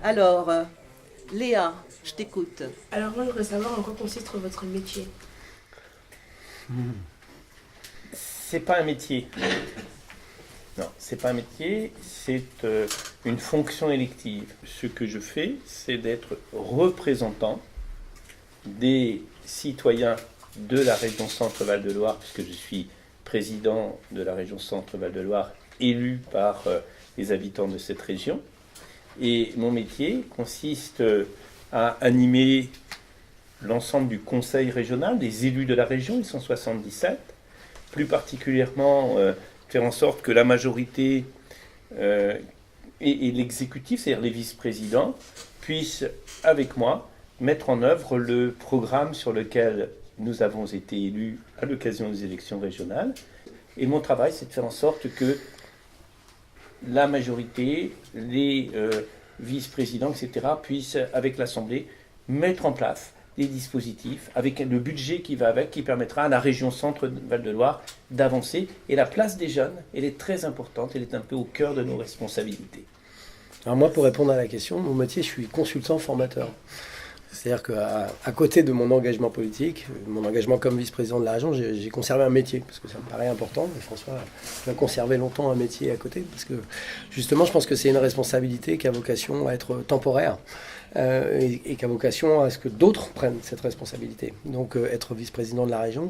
Alors, Léa, je t'écoute. Alors moi, je voudrais savoir en quoi consiste votre métier. C'est pas un métier. Non, c'est pas un métier, c'est une fonction élective. Ce que je fais, c'est d'être représentant des citoyens de la région Centre-Val de Loire, puisque je suis président de la région Centre-Val de Loire, élu par les habitants de cette région. Et mon métier consiste à animer l'ensemble du conseil régional, des élus de la région, ils sont 77, plus particulièrement faire en sorte que la majorité et l'exécutif, c'est-à-dire les vice-présidents, puissent, avec moi, mettre en œuvre le programme sur lequel nous avons été élus à l'occasion des élections régionales. Et mon travail, c'est de faire en sorte que la majorité, les vice-présidents, etc., puissent, avec l'Assemblée, mettre en place des dispositifs avec le budget qui va avec, qui permettra à la région Centre-Val-de-Loire d'avancer. Et la place des jeunes, elle est très importante, elle est un peu au cœur de nos responsabilités. Alors moi, pour répondre à la question, mon métier, je suis consultant formateur. C'est-à-dire qu'à côté de mon engagement politique, mon engagement comme vice-président de la région, j'ai conservé un métier, parce que ça me paraît important. Et François a conservé longtemps un métier à côté, parce que justement, je pense que c'est une responsabilité qui a vocation à être temporaire, et qui a vocation à ce que d'autres prennent cette responsabilité. Donc être vice-président de la région,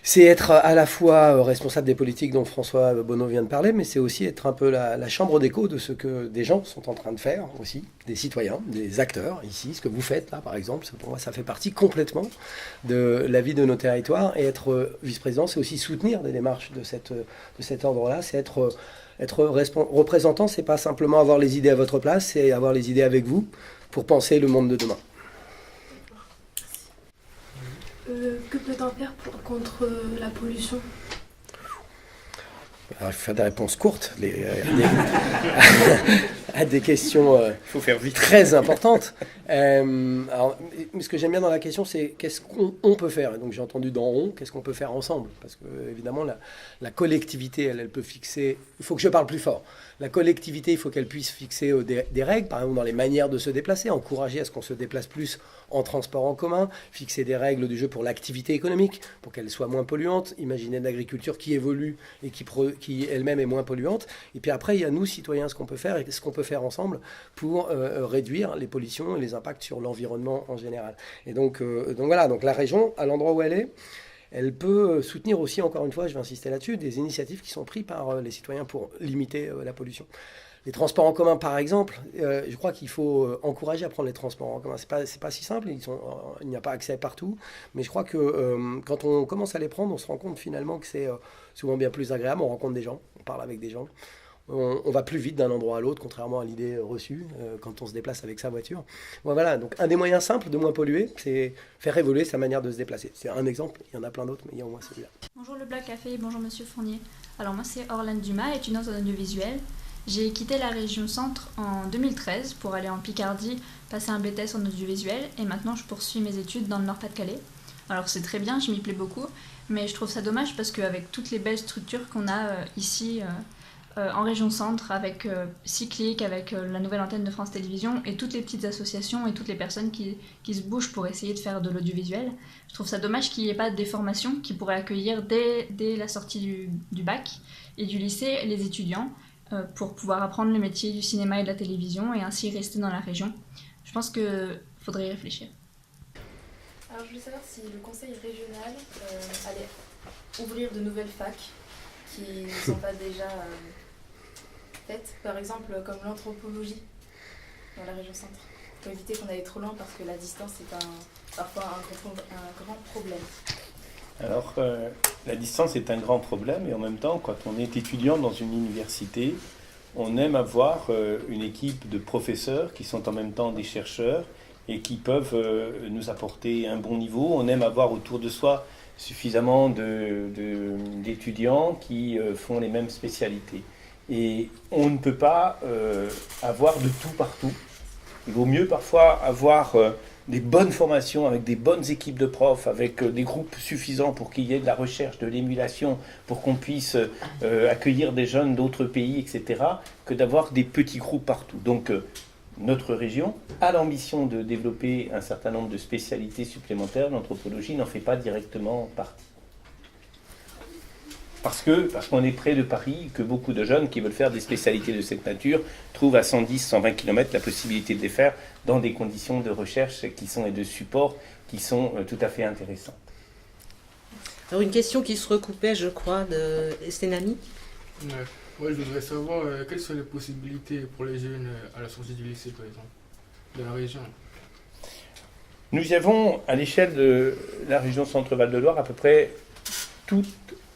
c'est être à la fois responsable des politiques dont François Bonneau vient de parler, mais c'est aussi être un peu la chambre d'écho de ce que des gens sont en train de faire aussi, des citoyens, des acteurs ici, ce que vous faites là par exemple, pour moi ça fait partie complètement de la vie de nos territoires. Et être vice-président, c'est aussi soutenir des démarches de cet ordre-là, c'est être représentant, c'est pas simplement avoir les idées à votre place, c'est avoir les idées avec vous pour penser le monde de demain. Que peut-on faire contre la pollution? Alors, je vais faire des réponses courtes à des questions faut faire vite. Très importantes. Alors, ce que j'aime bien dans la question, c'est qu'est-ce qu'on peut faire. Et donc j'ai entendu dans on, qu'est-ce qu'on peut faire ensemble. Parce que évidemment, la collectivité, elle peut fixer... Il faut que je parle plus fort. La collectivité, il faut qu'elle puisse fixer des règles, par exemple dans les manières de se déplacer, encourager à ce qu'on se déplace plus en transport en commun, fixer des règles du jeu pour l'activité économique, pour qu'elle soit moins polluante, imaginer une agriculture qui évolue et qui elle-même est moins polluante. Et puis après, il y a nous, citoyens, ce qu'on peut faire et ce qu'on peut faire ensemble pour réduire les pollutions et les impacts sur l'environnement en général. Et donc voilà, donc la région, à l'endroit où elle peut soutenir aussi, encore une fois, je vais insister là-dessus, des initiatives qui sont prises par les citoyens pour limiter la pollution. Les transports en commun, par exemple, je crois qu'il faut encourager à prendre les transports en commun. C'est pas si simple, il n'y a pas accès partout, mais je crois que quand on commence à les prendre, on se rend compte finalement que c'est souvent bien plus agréable. On rencontre des gens, on parle avec des gens. On va plus vite d'un endroit à l'autre, contrairement à l'idée reçue quand on se déplace avec sa voiture. Bon, voilà, donc un des moyens simples de moins polluer, c'est faire évoluer sa manière de se déplacer. C'est un exemple, il y en a plein d'autres, mais il y a au moins celui-là. Bonjour le Black Café, bonjour Monsieur Fournier. Alors moi c'est Orlane Dumas, étudiante en audiovisuel. J'ai quitté la région Centre en 2013 pour aller en Picardie, passer un BTS en audiovisuel, et maintenant je poursuis mes études dans le Nord-Pas-de-Calais. Alors c'est très bien, je m'y plais beaucoup, mais je trouve ça dommage parce qu'avec toutes les belles structures qu'on a ici en région Centre, avec Cyclic, avec la nouvelle antenne de France Télévisions, et toutes les petites associations et toutes les personnes qui se bougent pour essayer de faire de l'audiovisuel, je trouve ça dommage qu'il n'y ait pas des formations qui pourraient accueillir dès la sortie du bac et du lycée les étudiants, pour pouvoir apprendre le métier du cinéma et de la télévision et ainsi rester dans la région. Je pense qu'il faudrait y réfléchir. Alors je voulais savoir si le conseil régional allait ouvrir de nouvelles facs qui ne sont pas déjà faites, par exemple comme l'anthropologie dans la région Centre, pour éviter qu'on aille trop loin parce que la distance est parfois un grand problème. Alors, la distance est un grand problème et en même temps, quand on est étudiant dans une université, on aime avoir une équipe de professeurs qui sont en même temps des chercheurs et qui peuvent nous apporter un bon niveau. On aime avoir autour de soi suffisamment d'étudiants qui font les mêmes spécialités. Et on ne peut pas avoir de tout partout. Il vaut mieux parfois avoir des bonnes formations avec des bonnes équipes de profs, avec des groupes suffisants pour qu'il y ait de la recherche, de l'émulation, pour qu'on puisse accueillir des jeunes d'autres pays, etc., que d'avoir des petits groupes partout. Donc notre région a l'ambition de développer un certain nombre de spécialités supplémentaires. L'anthropologie n'en fait pas directement partie. Parce qu'on est près de Paris, que beaucoup de jeunes qui veulent faire des spécialités de cette nature trouvent à 110, 120 km la possibilité de les faire dans des conditions de recherche et de support qui sont tout à fait intéressantes. Alors une question qui se recoupait, je crois, de Esténami. Moi, je voudrais savoir quelles sont les possibilités pour les jeunes à la sortie du lycée, par exemple, de la région. Nous avons, à l'échelle de la région Centre-Val de Loire, à peu près toutes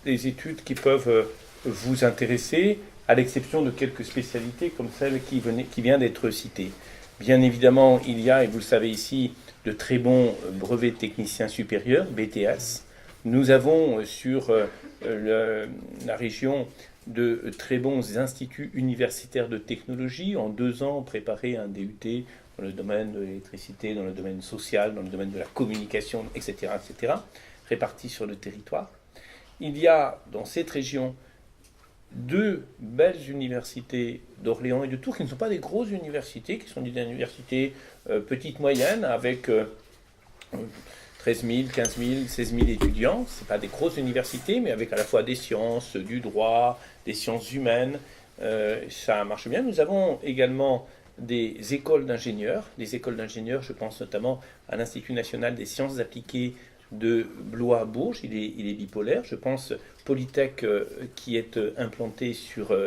les études qui peuvent vous intéresser, à l'exception de quelques spécialités comme celle qui vient d'être citée. Bien évidemment, il y a, et vous le savez ici, de très bons brevets de techniciens supérieurs, BTS. Nous avons sur la région de très bons instituts universitaires de technologie. En 2 ans, préparer un DUT dans le domaine de l'électricité, dans le domaine social, dans le domaine de la communication, etc., répartis sur le territoire. Il y a dans cette région 2 belles universités d'Orléans et de Tours qui ne sont pas des grosses universités, qui sont des universités petites, moyennes, avec 13 000, 15 000, 16 000 étudiants. Ce n'est pas des grosses universités, mais avec à la fois des sciences, du droit, des sciences humaines. Ça marche bien. Nous avons également des écoles d'ingénieurs. Les écoles d'ingénieurs, je pense notamment à l'Institut national des sciences appliquées de Blois-Bourges, il est bipolaire. Je pense Polytech qui est implanté sur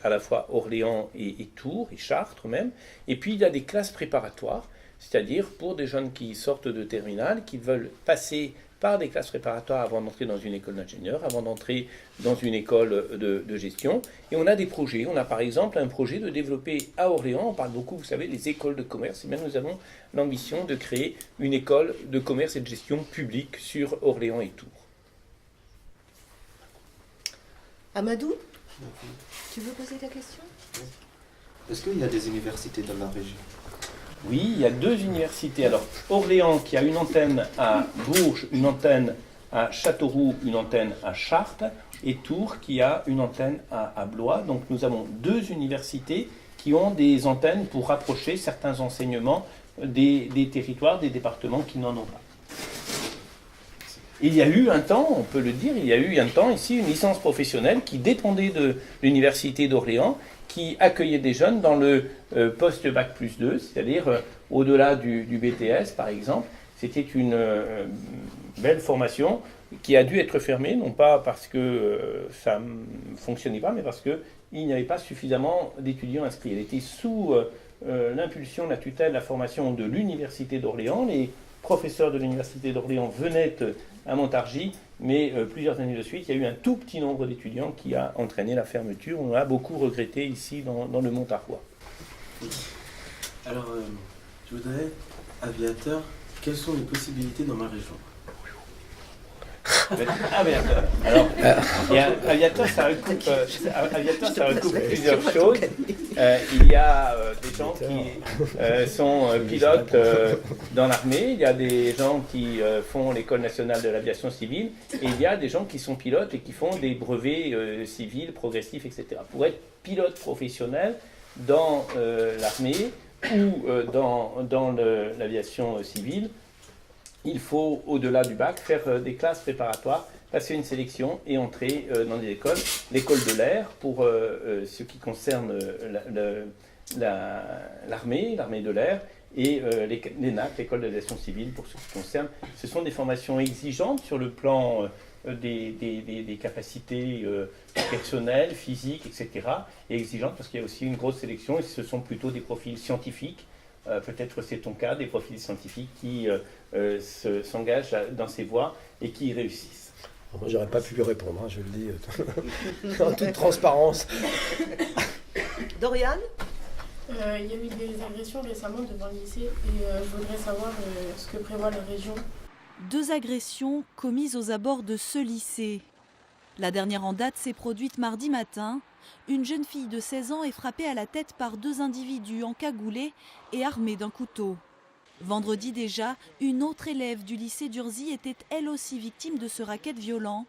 à la fois Orléans et Tours, et Chartres même. Et puis il y a des classes préparatoires, c'est-à-dire pour des jeunes qui sortent de terminale, qui veulent passer par des classes préparatoires avant d'entrer dans une école d'ingénieur, avant d'entrer dans une école de gestion. Et on a des projets. On a par exemple un projet de développer à Orléans, on parle beaucoup, vous savez, des écoles de commerce. Et bien nous avons l'ambition de créer une école de commerce et de gestion publique sur Orléans et Tours. Amadou, tu veux poser ta question? Est-ce qu'il y a des universités dans la région? Oui, il y a 2 universités. Alors, Orléans qui a une antenne à Bourges, une antenne à Châteauroux, une antenne à Chartres, et Tours qui a une antenne à Blois. Donc nous avons 2 universités qui ont des antennes pour rapprocher certains enseignements des territoires, des départements qui n'en ont pas. Il y a eu un temps, on peut le dire, il y a eu un temps ici une licence professionnelle qui dépendait de l'université d'Orléans, qui accueillait des jeunes dans le post-bac plus 2, c'est-à-dire au-delà du BTS par exemple. C'était une belle formation qui a dû être fermée, non pas parce que ça ne fonctionnait pas, mais parce qu'il n'y avait pas suffisamment d'étudiants inscrits. Elle était sous l'impulsion, la tutelle, la formation de l'Université d'Orléans. Les professeurs de l'Université d'Orléans venaient à Montargis, mais plusieurs années de suite, il y a eu un tout petit nombre d'étudiants qui a entraîné la fermeture. On a beaucoup regretté ici dans le Montarrois. Alors, je voudrais, aviateur, quelles sont les possibilités dans ma région? Aviateur. Alors, aviateur, ça recoupe plusieurs choses. Il y a des gens qui sont pilotes dans l'armée, il y a des gens qui font l'école nationale de l'aviation civile, et il y a des gens qui sont pilotes et qui font des brevets civils, progressifs, etc. Pour être pilote professionnel dans l'armée ou dans l'aviation civile, il faut, au-delà du bac, faire des classes préparatoires, passer une sélection et entrer dans des écoles. L'école de l'air, pour ce qui concerne l'armée de l'air, et l'ENAC, l'école d'aviation civile, pour ce qui concerne. Ce sont des formations exigeantes sur le plan des capacités personnelles, physiques, etc. Et exigeantes parce qu'il y a aussi une grosse sélection, et ce sont plutôt des profils scientifiques. Peut-être c'est ton cas, des profils scientifiques qui s'engagent dans ces voies et qui y réussissent. Moi, j'aurais pas pu lui répondre, hein, je le dis en toute transparence. Dorian? Il y a eu des agressions récemment devant le lycée et je voudrais savoir ce que prévoit la région. 2 agressions commises aux abords de ce lycée. La dernière en date s'est produite mardi matin. Une jeune fille de 16 ans est frappée à la tête par 2 individus encagoulés et armés d'un couteau. Vendredi déjà, une autre élève du lycée d'Urzy était elle aussi victime de ce racket violent.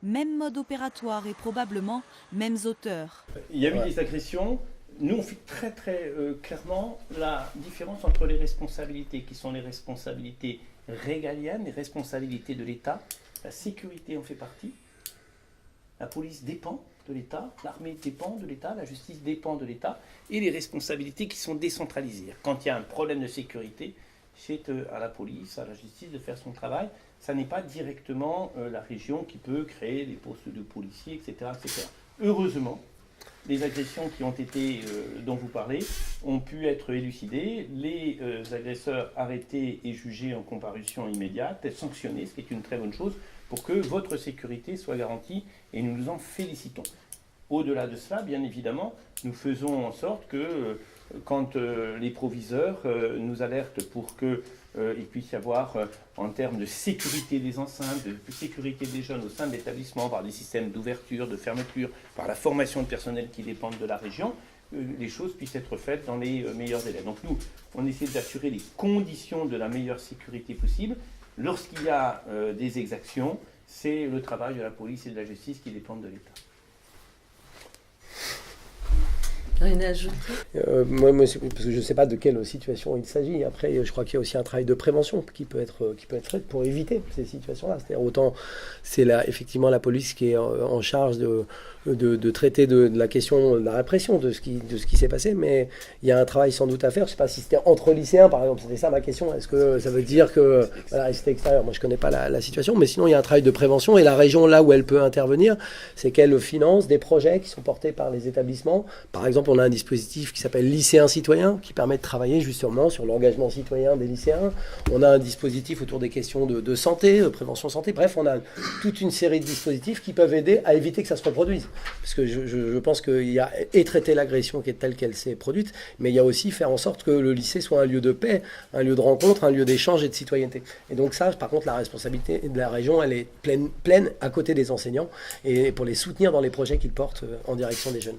Même mode opératoire et probablement mêmes auteurs. Il y a eu des agressions Nous, on fait très clairement la différence entre les responsabilités qui sont les responsabilités régaliennes, les responsabilités de l'État. La sécurité en fait partie. La police dépend de l'État, l'armée dépend de l'État, la justice dépend de l'État, et les responsabilités qui sont décentralisées. Quand il y a un problème de sécurité, c'est à la police, à la justice de faire son travail. Ça n'est pas directement la région qui peut créer des postes de policiers, etc. etc. Heureusement, les agressions qui ont été, dont vous parlez, ont pu être élucidées, les agresseurs arrêtés et jugés en comparution immédiate, sanctionnés, ce qui est une très bonne chose, pour que votre sécurité soit garantie, et nous nous en félicitons. Au-delà de cela, bien évidemment, nous faisons en sorte que quand les proviseurs nous alertent pour qu'il puisse y avoir, en termes de sécurité des enceintes, de sécurité des jeunes au sein de l'établissement, par des systèmes d'ouverture, de fermeture, par la formation de personnel qui dépendent de la région, les choses puissent être faites dans les meilleurs délais. Donc nous, on essaie d'assurer les conditions de la meilleure sécurité possible. Lorsqu'il y a des exactions, c'est le travail de la police et de la justice qui dépendent de l'État. Rien à ajouter? Moi, parce que je ne sais pas de quelle situation il s'agit. Après, je crois qu'il y a aussi un travail de prévention qui peut être fait pour éviter ces situations-là. C'est-à-dire autant c'est effectivement la police qui est en charge de traiter de la question de la répression de ce qui s'est passé, mais il y a un travail sans doute à faire. Je ne sais pas si c'était entre lycéens, par exemple. C'était ça ma question. Est-ce que ça veut dire que voilà, c'était extérieur? Moi, je ne connais pas la situation, mais sinon, il y a un travail de prévention, et la région, là où elle peut intervenir, c'est qu'elle finance des projets qui sont portés par les établissements. Par exemple, on a un dispositif qui s'appelle Lycéens citoyens, qui permet de travailler justement sur l'engagement citoyen des lycéens. On a un dispositif autour des questions de santé, de prévention santé. Bref, on a toute une série de dispositifs qui peuvent aider à éviter que ça se reproduise. Parce que je pense qu'il y a traiter l'agression qui est telle qu'elle s'est produite, mais il y a aussi faire en sorte que le lycée soit un lieu de paix, un lieu de rencontre, un lieu d'échange et de citoyenneté. Et donc ça, par contre, la responsabilité de la région, elle est pleine à côté des enseignants, et pour les soutenir dans les projets qu'ils portent en direction des jeunes.